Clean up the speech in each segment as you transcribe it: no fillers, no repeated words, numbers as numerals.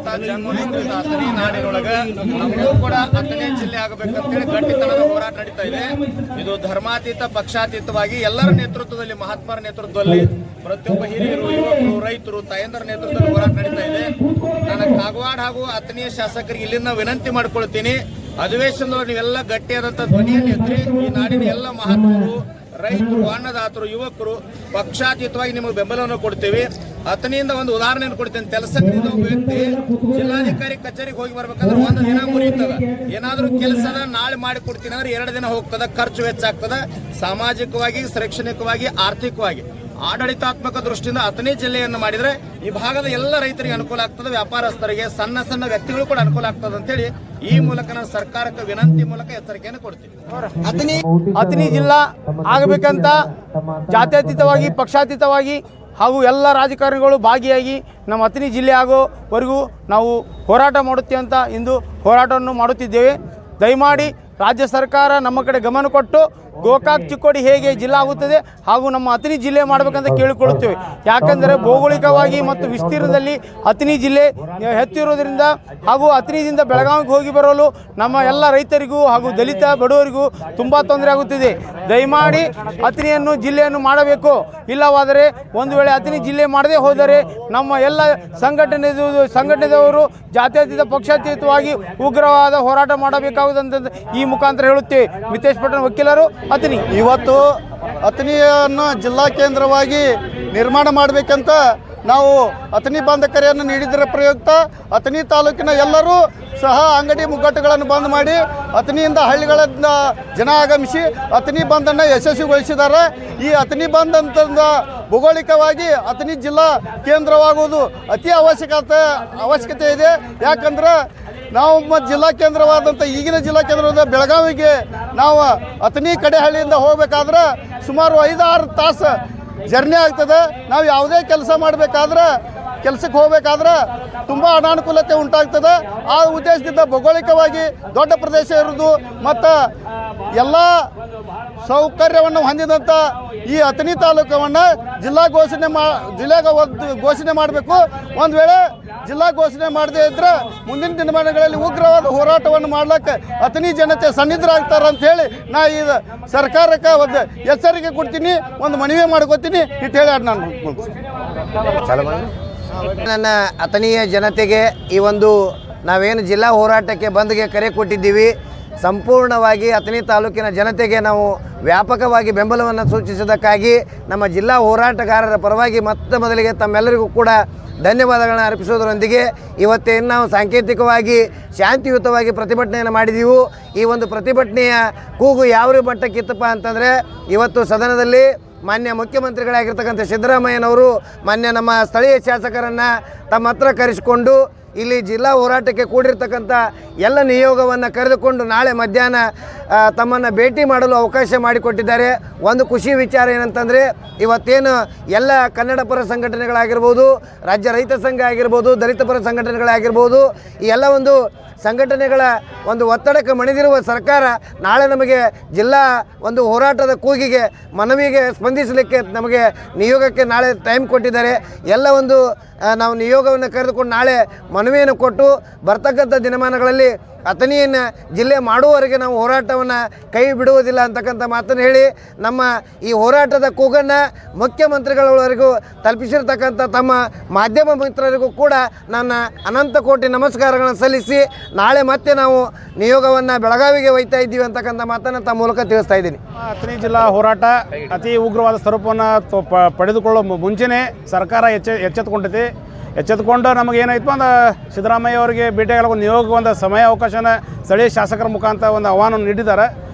ಅಂತ ಜನ್ಮ ನಿಂತಿದ್ದ ಅಥಣಿ ನಾಡಿನೊಳಗ ನಮಗೂ ಕೂಡ ಅಥಣಿ ಜಿಲ್ಲೆ ಆಗಬೇಕಂತೇಳಿ ಗಟ್ಟಿತನದ ಹೋರಾಟ ನಡೀತಾ ಇದೆ. ಇದು ಧರ್ಮಾತೀತ ಪಕ್ಷಾತೀತವಾಗಿ ಎಲ್ಲರ ನೇತೃತ್ವದಲ್ಲಿ, ಮಹಾತ್ಮರ ನೇತೃತ್ವದಲ್ಲಿ, ಪ್ರತಿಯೊಬ್ಬ ಹಿರಿಯರು, ಯುವಕರು, ರೈತರು, ತಾಯಂದರ ನೇತೃತ್ವದಲ್ಲಿ ಹೋರಾಟ ನಡೀತಾ ಇದೆ. ನಾನು ಕಾಗವಾಡ ಹಾಗೂ ಅಥಣಿಯ ಶಾಸಕರಿಗೆ ಇಲ್ಲಿಂದ ವಿನಂತಿ ಮಾಡ್ಕೊಳ್ತೀನಿ, ಅಧಿವೇಶನದೊಳಗೆ ನೀವೆಲ್ಲ ಗಟ್ಟಿಯಾದಂಥ ಧ್ವನಿಯನ್ನು ಎತ್ತರಿ. ಈ ನಾಡಿನ ಎಲ್ಲ ಮಹಾತ್ಮರು, ರೈತರು, ಅನ್ನದಾತರು, ಯುವಕರು ಪಕ್ಷಾತೀತವಾಗಿ ನಿಮಗೆ ಬೆಂಬಲವನ್ನು ಕೊಡ್ತೀವಿ. ಅಥಣಿಯಿಂದ ಒಂದು ಉದಾಹರಣೆಯನ್ನು ಕೊಡ್ತೇನೆ. ಕೆಲಸದಿಂದ ಒಬ್ಬ ವ್ಯಕ್ತಿ ಜಿಲ್ಲಾಧಿಕಾರಿ ಕಚೇರಿಗೆ ಹೋಗಿ ಬರ್ಬೇಕಂದ್ರೆ ಒಂದು ದಿನ ಮುರಿಯುತ್ತದೆ. ಏನಾದರೂ ಕೆಲಸನ ನಾಳೆ ಮಾಡಿ ಕೊಡ್ತೀನಿ ಅಂದ್ರೆ 2 ದಿನ ಹೋಗ್ತದೆ, ಖರ್ಚು ವೆಚ್ಚ ಆಗ್ತದೆ. ಸಾಮಾಜಿಕವಾಗಿ, ಶೈಕ್ಷಣಿಕವಾಗಿ, ಆರ್ಥಿಕವಾಗಿ, ಆಡಳಿತಾತ್ಮಕ ದೃಷ್ಟಿಯಿಂದ ಅಥಣಿ ಜಿಲ್ಲೆಯನ್ನು ಮಾಡಿದ್ರೆ ಈ ಭಾಗದ ಎಲ್ಲ ರೈತರಿಗೆ ಅನುಕೂಲ ಆಗ್ತದೆ, ವ್ಯಾಪಾರಸ್ಥರಿಗೆ, ಸಣ್ಣ ಸಣ್ಣ ವ್ಯಕ್ತಿಗಳು ಕೂಡ ಅನುಕೂಲ ಆಗ್ತದೆ ಅಂತೇಳಿ ಈ ಮೂಲಕ ನಾನು ಸರ್ಕಾರಕ್ಕೆ ವಿನಂತಿ ಮೂಲಕ ಎಚ್ಚರಿಕೆಯನ್ನು ಕೊಡ್ತೀನಿ. ಅಥಣಿ ಜಿಲ್ಲಾ ಆಗಬೇಕಂತ ಜಾತ್ಯತೀತವಾಗಿ, ಪಕ್ಷಾತೀತವಾಗಿ ಹಾಗೂ ಎಲ್ಲ ರಾಜಕಾರಣಿಗಳು ಭಾಗಿಯಾಗಿ ನಮ್ಮ ಅಥಣಿ ಜಿಲ್ಲೆ ಆಗೋವರೆಗೂ ನಾವು ಹೋರಾಟ ಮಾಡುತ್ತೇವೆ ಅಂತ ಇಂದು ಹೋರಾಟವನ್ನು ಮಾಡುತ್ತಿದ್ದೇವೆ. ದಯಮಾಡಿ ರಾಜ್ಯ ಸರ್ಕಾರ ನಮ್ಮ ಕಡೆ ಗಮನ ಕೊಟ್ಟು ಗೋಕಾಕ್, ಚಿಕ್ಕೋಡಿ ಹೇಗೆ ಜಿಲ್ಲಾ ಆಗುತ್ತದೆ ಹಾಗೂ ನಮ್ಮ ಅಥಣಿ ಜಿಲ್ಲೆ ಮಾಡಬೇಕಂತ ಕೇಳಿಕೊಳ್ಳುತ್ತೇವೆ. ಯಾಕಂದರೆ ಭೌಗೋಳಿಕವಾಗಿ ಮತ್ತು ವಿಸ್ತೀರ್ಣದಲ್ಲಿ ಅಥಣಿ ಜಿಲ್ಲೆ ಹೆಚ್ಚಿರುವುದರಿಂದ ಹಾಗೂ ಅಥಣಿದಿಂದ ಬೆಳಗಾವಿಗೆ ಹೋಗಿ ಬರಲು ನಮ್ಮ ಎಲ್ಲ ರೈತರಿಗೂ ಹಾಗೂ ದಲಿತ ಬಡವರಿಗೂ ತುಂಬ ತೊಂದರೆ ಆಗುತ್ತಿದೆ. ದಯಮಾಡಿ ಅಥಣಿಯನ್ನು ಜಿಲ್ಲೆಯನ್ನು ಮಾಡಬೇಕು. ಇಲ್ಲವಾದರೆ ಒಂದು ವೇಳೆ ಅಥಣಿ ಜಿಲ್ಲೆ ಮಾಡದೇ ಹೋದರೆ ನಮ್ಮ ಎಲ್ಲ ಸಂಘಟನೆದವರು ಜಾತ್ಯತೀತ ಪಕ್ಷಾತೀತವಾಗಿ ಉಗ್ರವಾದ ಹೋರಾಟ ಮಾಡಬೇಕಾಗುವುದಂತ ಈ ಮುಖಾಂತರ ಹೇಳುತ್ತೇವೆ. ಮಿತೇಶ್ ಪಟ್ಟಣ, ವಕೀಲರು, ಅಥಣಿ. ಇವತ್ತು ಅಥಣಿಯನ್ನು ಜಿಲ್ಲಾ ಕೇಂದ್ರವಾಗಿ ನಿರ್ಮಾಣ ಮಾಡಬೇಕಂತ ನಾವು ಅಥಣಿ ಬಂದ್ ಕರೆಯನ್ನು ನೀಡಿದ್ದರ ಪ್ರಯುಕ್ತ ಅಥಣಿ ತಾಲೂಕಿನ ಎಲ್ಲರೂ ಸಹ ಅಂಗಡಿ ಮುಗ್ಗಟ್ಟುಗಳನ್ನು ಬಂದ್ ಮಾಡಿ ಅಥಣಿಯಿಂದ ಹಳ್ಳಿಗಳಿಂದ ಜನ ಆಗಮಿಸಿ ಅಥಣಿ ಬಂದನ್ನು ಯಶಸ್ವಿಗೊಳಿಸಿದ್ದಾರೆ. ಈ ಅಥಣಿ ಬಂದ್ ಅಂತಂದ ಭೌಗೋಳಿಕವಾಗಿ ಅಥಣಿ ಜಿಲ್ಲಾ ಕೇಂದ್ರವಾಗುವುದು ಅತಿ ಅವಶ್ಯಕತೆ ಇದೆ. ಯಾಕಂದ್ರೆ ನಾವು ಜಿಲ್ಲಾ ಕೇಂದ್ರವಾದಂಥ ಈಗಿನ ಜಿಲ್ಲಾ ಕೇಂದ್ರವಾದ ಬೆಳಗಾವಿಗೆ ನಾವು ಅಥಣಿ ಕಡೆಹಳ್ಳಿಯಿಂದ ಹೋಗಬೇಕಾದ್ರೆ ಸುಮಾರು 5-6 ತಾಸು ಜರ್ನಿ ಆಗ್ತದೆ. ನಾವು ಯಾವುದೇ ಕೆಲಸ ಕೆಲಸಕ್ಕೆ ಹೋಗಬೇಕಾದ್ರೆ ತುಂಬ ಅನಾನುಕೂಲತೆ ಉಂಟಾಗ್ತದೆ. ಆ ಉದ್ದೇಶದಿಂದ ಭೌಗೋಳಿಕವಾಗಿ ದೊಡ್ಡ ಪ್ರದೇಶ ಇರೋದು ಮತ್ತು ಎಲ್ಲ ಸೌಕರ್ಯವನ್ನು ಹೊಂದಿದಂಥ ಈ ಅಥಣಿ ತಾಲೂಕವನ್ನು ಜಿಲ್ಲೆಗೆ ಘೋಷಣೆ ಮಾಡಬೇಕು. ಒಂದು ವೇಳೆ ಜಿಲ್ಲಾ ಘೋಷಣೆ ಮಾಡದೇ ಇದ್ದರೆ ಮುಂದಿನ ದಿನಮಾನಗಳಲ್ಲಿ ಉಗ್ರವಾದ ಹೋರಾಟವನ್ನು ಮಾಡ್ಲಿಕ್ಕೆ ಅಥಣಿ ಜನತೆ ಸನ್ನಿಧರಾಗ್ತಾರೆ ಅಂತ ಹೇಳಿ ನಾ ಈ ಸರ್ಕಾರಕ್ಕೆ ಒಂದು ಎಚ್ಚರಿಕೆ ಕೊಡ್ತೀನಿ, ಒಂದು ಮನವಿ ಮಾಡ್ಕೋತೀನಿ ಇಟ್ಟು ಹೇಳಿ ನಾನು ನನ್ನ ಅಥಣಿಯ ಜನತೆಗೆ ಈ ಒಂದು ನಾವೇನು ಜಿಲ್ಲಾ ಹೋರಾಟಕ್ಕೆ ಬಂದ್ಗೆ ಕರೆ ಕೊಟ್ಟಿದ್ದೀವಿ, ಸಂಪೂರ್ಣವಾಗಿ ಅಥಣಿ ತಾಲೂಕಿನ ಜನತೆಗೆ ನಾವು ವ್ಯಾಪಕವಾಗಿ ಬೆಂಬಲವನ್ನು ಸೂಚಿಸೋದಕ್ಕಾಗಿ ನಮ್ಮ ಜಿಲ್ಲಾ ಹೋರಾಟಗಾರರ ಪರವಾಗಿ ಮೊದಲಿಗೆ ತಮ್ಮೆಲ್ಲರಿಗೂ ಕೂಡ ಧನ್ಯವಾದಗಳನ್ನು ಅರ್ಪಿಸೋದರೊಂದಿಗೆ ಇವತ್ತೇನು ನಾವು ಸಾಂಕೇತಿಕವಾಗಿ ಶಾಂತಿಯುತವಾಗಿ ಪ್ರತಿಭಟನೆಯನ್ನು ಮಾಡಿದೆವು. ಈ ಒಂದು ಪ್ರತಿಭಟನೆಯ ಕೂಗು ಯಾವ ಮಟ್ಟಕ್ಕಿತ್ತಪ್ಪ ಅಂತಂದರೆ, ಇವತ್ತು ಸದನದಲ್ಲಿ ಮಾನ್ಯ ಮುಖ್ಯಮಂತ್ರಿಗಳಾಗಿರ್ತಕ್ಕಂಥ ಸಿದ್ದರಾಮಯ್ಯನವರು ಮಾನ್ಯ ನಮ್ಮ ಸ್ಥಳೀಯ ಶಾಸಕರನ್ನು ತಮ್ಮ ಹತ್ರ ಕರೆಸಿಕೊಂಡು ಇಲ್ಲಿ ಜಿಲ್ಲಾ ಹೋರಾಟಕ್ಕೆ ಕೂಡಿರ್ತಕ್ಕಂಥ ಎಲ್ಲ ನಿಯೋಗವನ್ನು ಕರೆದುಕೊಂಡು ನಾಳೆ ಮಧ್ಯಾಹ್ನ ತಮ್ಮನ್ನು ಭೇಟಿ ಮಾಡಲು ಅವಕಾಶ ಮಾಡಿಕೊಟ್ಟಿದ್ದಾರೆ. ಒಂದು ಖುಷಿ ವಿಚಾರ ಏನಂತಂದರೆ, ಇವತ್ತೇನು ಎಲ್ಲ ಕನ್ನಡ ಪರ ಸಂಘಟನೆಗಳಾಗಿರ್ಬೋದು, ರಾಜ್ಯ ರೈತ ಸಂಘ ಆಗಿರ್ಬೋದು, ದಲಿತ ಪರ ಸಂಘಟನೆಗಳಾಗಿರ್ಬೋದು, ಈ ಎಲ್ಲ ಒಂದು ಸಂಘಟನೆಗಳ ಒಂದು ಒತ್ತಡಕ್ಕೆ ಮಣಿದಿರುವ ಸರ್ಕಾರ ನಾಳೆ ನಮಗೆ ಜಿಲ್ಲಾ ಒಂದು ಹೋರಾಟದ ಕೂಗಿಗೆ ಮನವಿಗೆ ಸ್ಪಂದಿಸಲಿಕ್ಕೆ ನಮಗೆ ನಿಯೋಗಕ್ಕೆ ನಾಳೆ ಟೈಮ್ ಕೊಟ್ಟಿದ್ದಾರೆ. ಎಲ್ಲ ಒಂದು ನಾವು ನಿಯೋಗವನ್ನು ಕರೆದುಕೊಂಡು ನಾಳೆ ಮನವಿಯನ್ನು ಕೊಟ್ಟು ಬರ್ತಕ್ಕಂಥ ದಿನಮಾನಗಳಲ್ಲಿ ಅಥಣಿಯನ್ನು ಜಿಲ್ಲೆ ಮಾಡುವವರೆಗೆ ನಾವು ಹೋರಾಟವನ್ನು ಕೈ ಬಿಡುವುದಿಲ್ಲ ಅಂತಕ್ಕಂಥ ಮಾತನ್ನು ಹೇಳಿ ನಮ್ಮ ಈ ಹೋರಾಟದ ಕೂಗನ್ನು ಮುಖ್ಯಮಂತ್ರಿಗಳವರೆಗೂ ತಲುಪಿಸಿರ್ತಕ್ಕಂಥ ತಮ್ಮ ಮಾಧ್ಯಮ ಮಿತ್ರರಿಗೂ ಕೂಡ ನನ್ನ ಅನಂತ ಕೋಟಿ ನಮಸ್ಕಾರಗಳನ್ನು ಸಲ್ಲಿಸಿ ನಾಳೆ ಮತ್ತೆ ನಾವು ನಿಯೋಗವನ್ನು ಬೆಳಗಾವಿಗೆ ಒಯ್ತಾ ಇದ್ದೀವಿ ಅಂತಕ್ಕಂಥ ಮಾತನ್ನು ತಮ್ಮ ಮೂಲಕ ತಿಳಿಸ್ತಾ ಇದ್ದೀನಿ. ಅಥಣಿ ಜಿಲ್ಲಾ ಹೋರಾಟ ಅತಿ ಉಗ್ರವಾದ ಸ್ವರೂಪವನ್ನು ಪಡೆದುಕೊಳ್ಳುವ ಮುಂಚೆನೇ ಸರ್ಕಾರ ಎಚ್ಚೆತ್ತುಕೊಂಡು ನಮಗೇನಾಯ್ತು ಅಂದ್ರೆ ಸಿದ್ದರಾಮಯ್ಯ ಅವರಿಗೆ ಭೇಟಿಯಾಗಲು ಒಂದು ನಿಯೋಗ ಒಂದು ಸಮಯ ಅವಕಾಶನ ಸ್ಥಳೀಯ ಶಾಸಕರ ಮುಖಾಂತರ ಒಂದು ಆಹ್ವಾನವನ್ನು ನೀಡಿದ್ದಾರೆ.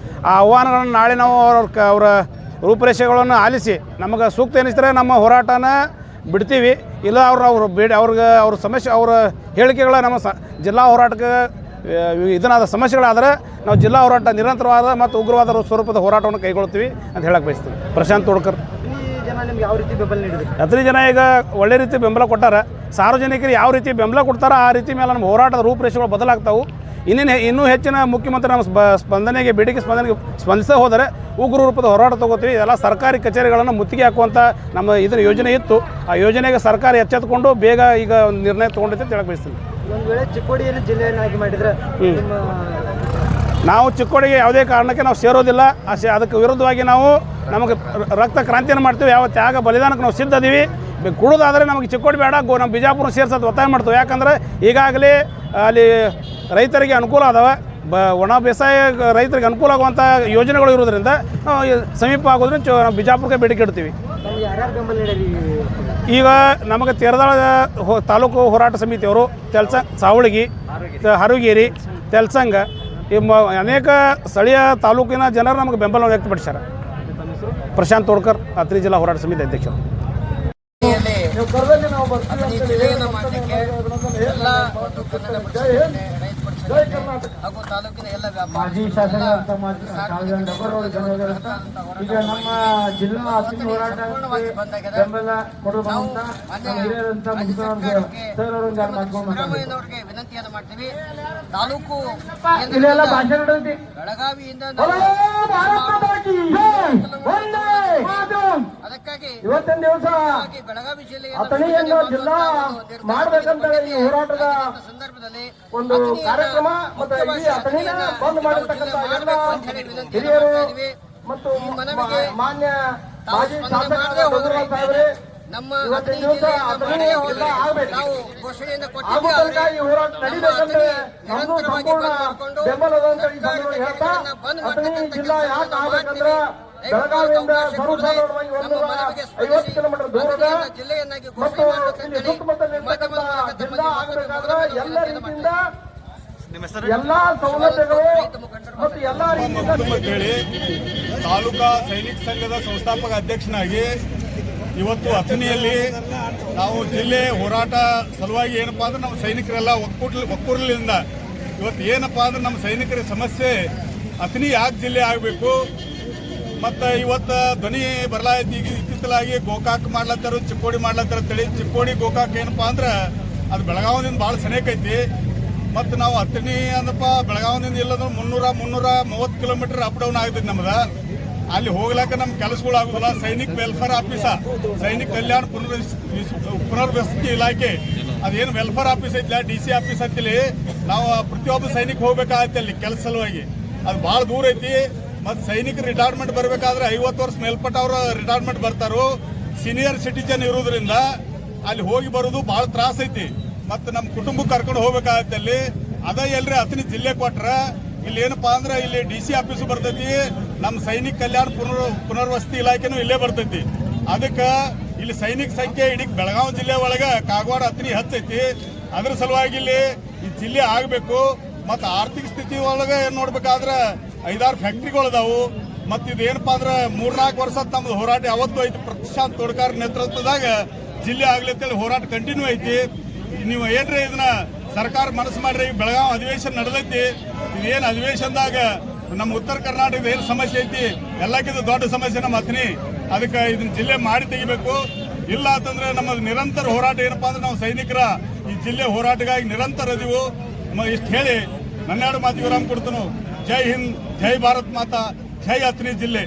ಆ ಆಹ್ವಾನಗಳನ್ನು ನಾಳೆ ನಾವು ಅವರ ರೂಪುರೇಷೆಗಳನ್ನು ಆಲಿಸಿ ನಮಗೆ ಸೂಕ್ತ ಎನಿಸಿದರೆ ನಮ್ಮ ಹೋರಾಟನ ಬಿಡ್ತೀವಿ. ಇಲ್ಲ ಅವ್ರ ಸಮಸ್ಯೆ ಅವರ ಹೇಳಿಕೆಗಳ ನಮ್ಮ ಜಿಲ್ಲಾ ಹೋರಾಟಕ್ಕೆ ಇದನ್ನಾದ ಸಮಸ್ಯೆಗಳಾದರೆ ನಾವು ಜಿಲ್ಲಾ ಹೋರಾಟ ನಿರಂತರವಾದ ಮತ್ತು ಉಗ್ರವಾದ ಸ್ವರೂಪದ ಹೋರಾಟವನ್ನು ಕೈಗೊಳ್ತೀವಿ ಅಂತ ಹೇಳಕ್ಕೆ ಬಯಸ್ತೀವಿ. ಪ್ರಶಾಂತ್ ತೋಡ್ಕರ್. ಯಾವ ರೀತಿ ಬೆಂಬಲ ನೀಡಿದ್ರು? ಅಥಣಿ ಜನ ಈಗ ಒಳ್ಳೆ ರೀತಿ ಬೆಂಬಲ ಕೊಟ್ಟಾರೆ. ಸಾರ್ವಜನಿಕರು ಯಾವ ರೀತಿ ಬೆಂಬಲ ಕೊಡ್ತಾರೋ ಆ ರೀತಿ ಮೇಲೆ ನಮ್ಮ ಹೋರಾಟದ ರೂಪುರೇಷೆಗಳು ಬದಲಾಗ್ತಾವೆ. ಇನ್ನೂ ಹೆಚ್ಚಿನ ಮುಖ್ಯಮಂತ್ರಿ ನಮ್ಮ ಬೇಡಿಕೆ ಸ್ಪಂದಿಸೇ ಹೋದರೆ ಉಗ್ರ ರೂಪದ ಹೋರಾಟ ತಗೋತೀವಿ. ಎಲ್ಲ ಸರ್ಕಾರಿ ಕಚೇರಿಗಳನ್ನು ಮುತ್ತಿಗೆ ಹಾಕುವಂಥ ನಮ್ಮ ಇದರ ಯೋಜನೆ ಇತ್ತು. ಆ ಯೋಜನೆಗೆ ಸರ್ಕಾರ ಎಚ್ಚೆತ್ತುಕೊಂಡು ಬೇಗ ಈಗ ಒಂದು ನಿರ್ಣಯ ತೊಗೊಂಡೈತೆ ಅಂತ ಹೇಳಕ್ಕೆ ಬಯಸ್ತೀನಿ. ಒಂದು ವೇಳೆ ಚಿಕ್ಕೋಡಿಯನ್ನು ಜಿಲ್ಲೆಯನ್ನಾಗಿ ಮಾಡಿದ್ರೆ ನಿಮ್ಮ ನಾವು ಚಿಕ್ಕೋಡಿಗೆ ಯಾವುದೇ ಕಾರಣಕ್ಕೆ ನಾವು ಸೇರೋದಿಲ್ಲ. ಅದಕ್ಕೆ ವಿರುದ್ಧವಾಗಿ ನಾವು ನಮಗೆ ರಕ್ತ ಕ್ರಾಂತಿಯನ್ನು ಮಾಡ್ತೀವಿ. ಯಾವ ತ್ಯಾಗ ಬಲಿದಾನಕ್ಕೆ ನಾವು ಸಿದ್ಧ ಅದೀವಿ. ಕುಡುದಾದರೆ ನಮಗೆ ಚಿಕ್ಕೋಡಿ ಬೇಡ, ನಮ್ಮ ಬಿಜಾಪುರ ಸೇರ್ಸೋದು ಒತ್ತಾಯ ಮಾಡ್ತೀವಿ. ಯಾಕಂದರೆ ಈಗಾಗಲೇ ಅಲ್ಲಿ ರೈತರಿಗೆ ಅನುಕೂಲ ಅದಾವೆ. ಒಣ ಬೇಸಾಯ ರೈತರಿಗೆ ಅನುಕೂಲ ಆಗುವಂಥ ಯೋಜನೆಗಳು ಇರೋದ್ರಿಂದ ಸಮೀಪ ಆಗೋದ್ರಿಂದ ನಾವು ಬಿಜಾಪುರಕ್ಕೆ ಬೇಡಿಕೆ ಇಡ್ತೀವಿ. ಯಾರ್ಯಾರು ಬೆಂಬಲ ನೀಡಿರಿ? ಈಗ ನಮಗೆ ತೇರದಾಳ ತಾಲೂಕು ಹೋರಾಟ ಸಮಿತಿಯವರು ಸಾವಳಗಿ, ಹರುಗೇರಿ, ತೆಲ್ಸಂಗ ಅನೇಕ ಸ್ಥಳೀಯ ತಾಲೂಕಿನ ಜನರು ನಮಗೆ ಬೆಂಬಲವನ್ನು ವ್ಯಕ್ತಪಡಿಸ್ಯಾರ. ಪ್ರಶಾಂತ್ ತೋಡ್ಕರ್, ಅಥಣಿ ಜಿಲ್ಲಾ ಹೋರಾಟ ಸಮಿತಿ ಅಧ್ಯಕ್ಷರು. ಜಿಲ್ಲೆಯನ್ನು ಮಾಡಲಿಕ್ಕೆ ಎಲ್ಲ ಒಂದು ಕನ್ನಡ ಪರಿಷತ್ತಿನ ರೈತ ಪರಿಷತ್ತಿನ ಹಾಗೂ ತಾಲೂಕಿನ ಎಲ್ಲ ಮಾಜಿ ಶಾಸಕ ಈಗ ನಮ್ಮ ಜಿಲ್ಲಾ ಅಥಣಿ ಹೋರಾಟಕ್ಕೆ ಬೆಂಬಲ ಕೊಡುವಂತ ಸಿದ್ದರಾಮಯ್ಯನವರಿಗೆ ವಿನಂತಿಯನ್ನು ಮಾಡ್ತೀವಿ. ತಾಲೂಕು ಬೆಳಗಾವಿಯಿಂದ ಅದಕ್ಕಾಗಿ ಇವತ್ತಿನ ದಿವಸ ಬೆಳಗಾವಿ ಅಥಣಿಯನ್ನು ಜಿಲ್ಲಾ ಮಾಡಬೇಕಂತ ಈ ಹೋರಾಟದ ಸಂದರ್ಭದಲ್ಲಿ ಒಂದು ಕಾರ್ಯಕ್ರಮ ಮತ್ತು ಇಡೀ ಅಥಣಿನ ಬಂದ್ ಮಾಡಿರ್ತಕ್ಕಂಥ ಎಲ್ಲ ಹಿರಿಯರು ಮತ್ತು ಮಾನ್ಯ ಮಾಜಿ ಶಾಸಕರಾದ ಬಸವರಾಜ ಸಾಹೇಬ್ರೆ ನಮ್ಮ ಇವತ್ತಿನ ದಿವಸ ಅಥಣಿ ಜಿಲ್ಲಾ ಆಗಬೇಕು. ಆಗೋ ತನಕ ಈ ಹೋರಾಟ ನಡೀಬೇಕಂದ್ರೆ ನಮ್ದು ಸಂಪೂರ್ಣ ಬೆಂಬಲದ ಅಂತ ಈ ಸಂದರ್ಭದಲ್ಲಿ ಹೇಳ್ತಾ ಅಥಣಿ ಜಿಲ್ಲಾ ಯಾಕೆ ಆಗ್ಬೇಕಂದ್ರೆ ಬೆಳಗಾವಿಯಿಂದ ಸರ್ವಸಾಧಾರಣವಾಗಿ 150 ಕಿಲೋಮೀಟರ್ ದೂರದ ಮತ್ತು ಇಲ್ಲಿ ಸುತ್ತಮುತ್ತಲಿರ್ತಕ್ಕಂಥ ಜಿಲ್ಲಾ ಆಗಬೇಕಾದ್ರೆ ಎಲ್ಲ ರೀತಿಯಿಂದ ಎಲ್ಲಾ ಸೌಲಭ್ಯಗಳು ಮತ್ತು ಎಲ್ಲಾ ಹೇಳಿ ತಾಲೂಕಾ ಸೈನಿಕ ಸಂಘದ ಸಂಸ್ಥಾಪಕ ಅಧ್ಯಕ್ಷನಾಗಿ ಇವತ್ತು ಅಥಣಿಯಲ್ಲಿ ನಾವು ಜಿಲ್ಲೆ ಹೋರಾಟ ಸಲುವಾಗಿ ಏನಪ್ಪಾ ಅಂದ್ರೆ ನಮ್ಮ ಸೈನಿಕರೆಲ್ಲ ಒಕ್ಕೂರಲಿಂದ ಇವತ್ತು ಏನಪ್ಪಾ ಅಂದ್ರೆ ನಮ್ಮ ಸೈನಿಕರ ಸಮಸ್ಯೆ ಅಥಣಿ ಯಾಕೆ ಜಿಲ್ಲೆ ಆಗಬೇಕು ಮತ್ತು ಇವತ್ತು ಧ್ವನಿ ಬರಲಾಯ್ತು. ಈಗ ಇತ್ತಿತ್ತಲಾಗಿ ಗೋಕಾಕ್ ಮಾಡ್ಲತ್ತಾರ, ಚಿಕ್ಕೋಡಿ ಮಾಡ್ಲತ್ತಾರ ಅಂತೇಳಿ. ಚಿಕ್ಕೋಡಿ ಗೋಕಾಕ್ ಏನಪ್ಪಾ ಅಂದ್ರೆ ಅದು ಬೆಳಗಾವಿಯಿಂದ ಭಾಳ ಸನೇಕೈತಿ. ಮತ್ತು ನಾವು ಅಥಣಿ ಅಂದಪ್ಪ ಬೆಳಗಾವಿಯಿಂದ ಇಲ್ಲಂದ್ರೆ 330 ಕಿಲೋಮೀಟರ್ ಅಪ್ ಡೌನ್ ಆಗ್ತೈತಿ ನಮ್ದು. ಅಲ್ಲಿ ಹೋಗ್ಲಾಕ ನಮ್ಮ ಕೆಲಸಗಳು ಆಗೋದಿಲ್ಲ. ಸೈನಿಕ್ ವೆಲ್ಫೇರ್ ಆಫೀಸ, ಸೈನಿಕ ಕಲ್ಯಾಣ ಪುನರ್ವಸತಿ ಇಲಾಖೆ ಅದೇನು ವೆಲ್ಫೇರ್ ಆಫೀಸ್ ಐತಿಲ್ಲ, DC ಆಫೀಸ್ ಅಂತೇಳಿ ನಾವು ಪ್ರತಿಯೊಬ್ಬ ಸೈನಿಕ ಹೋಗ್ಬೇಕಾಗತ್ತೆ ಅಲ್ಲಿ ಕೆಲಸ ಸಲುವಾಗಿ. ಅದು ಭಾಳ ದೂರ ಐತಿ. ಮತ್ತು ಸೈನಿಕರು ರಿಟೈರ್ಮೆಂಟ್ ಬರಬೇಕಾದ್ರೆ 50 ವರ್ಷ ಮೇಲ್ಪಟ್ಟ ಅವರು ರಿಟೈರ್ಮೆಂಟ್ ಬರ್ತಾರೋ. ಸೀನಿಯರ್ ಸಿಟಿಜನ್ ಇರೋದ್ರಿಂದ ಅಲ್ಲಿ ಹೋಗಿ ಬರೋದು ಭಾಳ ತ್ರಾಸ ಐತಿ. ಮತ್ತು ನಮ್ಮ ಕುಟುಂಬಕ್ಕೆ ಕರ್ಕೊಂಡು ಹೋಗ್ಬೇಕಾಗತ್ತೆ ಅಲ್ಲಿ. ಅದೇ ಎಲ್ರಿ ಅಥಣಿ ಜಿಲ್ಲೆ ಕೊಟ್ರ ಇಲ್ಲಿ ಏನಪ್ಪಾ ಅಂದ್ರೆ ಇಲ್ಲಿ DC ಆಫೀಸು ಬರ್ತೈತಿ, ನಮ್ಮ ಸೈನಿಕ ಕಲ್ಯಾಣ ಪುನರ್ವಸತಿ ಇಲಾಖೆನೂ ಇಲ್ಲೇ ಬರ್ತೈತಿ. ಅದಕ್ಕೆ ಇಲ್ಲಿ ಸೈನಿಕ ಸಂಖ್ಯೆ ಇಡೀ ಬೆಳಗಾವಿ ಜಿಲ್ಲೆ ಒಳಗೆ ಕಾಗವಾಡ ಅಥಣಿ ಹೆಚ್ಚೈತಿ. ಅದ್ರ ಸಲುವಾಗಿ ಇಲ್ಲಿ ಈ ಜಿಲ್ಲೆ ಆಗಬೇಕು. ಮತ್ತು ಆರ್ಥಿಕ ಸ್ಥಿತಿ ಒಳಗೆ ನೋಡ್ಬೇಕಾದ್ರೆ 5-6 ಫ್ಯಾಕ್ಟ್ರಿಗಳು ಅದಾವು. ಮತ್ತು ಇದೇನಪ್ಪಾ ಅಂದ್ರೆ 3-4 ವರ್ಷ ನಮ್ದು ಹೋರಾಟ ಯಾವತ್ತೂ ಐತಿ. ಪ್ರಶಾಂತ್ ತೋಡ್ಕರ್ ನೇತೃತ್ವದಾಗ ಜಿಲ್ಲೆ ಆಗ್ಲತ್ತೇಳಿ ಹೋರಾಟ ಕಂಟಿನ್ಯೂ ಐತಿ. ನೀವು ಏನ್ರಿ ಇದನ್ನ ಸರ್ಕಾರ ಮನಸ್ಸು ಮಾಡ್ರಿ. ಈಗ ಬೆಳಗಾವಿ ಅಧಿವೇಶನ ನಡೆದೈತಿ. ಇದೇನು ಅಧಿವೇಶನದಾಗ ನಮ್ಮ ಉತ್ತರ ಕರ್ನಾಟಕದ ಏನು ಸಮಸ್ಯೆ ಐತಿ ಎಲ್ಲಕ್ಕಿಂತ ದೊಡ್ಡ ಸಮಸ್ಯೆ ನಮ್ಮ ಅಥಣಿ. ಅದಕ್ಕೆ ಇದನ್ನ ಜಿಲ್ಲೆ ಮಾಡಿ ತೆಗಿಬೇಕು. ಇಲ್ಲ ಅಂತಂದ್ರೆ ನಮ್ಮ ನಿರಂತರ ಹೋರಾಟ ಏನಪ್ಪಾ ಅಂದ್ರೆ ನಾವು ಸೈನಿಕರ ಈ ಜಿಲ್ಲೆ ಹೋರಾಟಗಾಗಿ ನಿರಂತರ ಅದೀವು. ಇಷ್ಟು ಹೇಳಿ ನನ್ನೆರಡು ಮಾತು ವಿರಾಮ ಕೊಡ್ತನು. ಜೈ ಹಿಂದ್, ಜೈ ಭಾರತ್ ಮಾತಾ, ಜೈ ಅಥಣಿ ಜಿಲ್ಲೆ.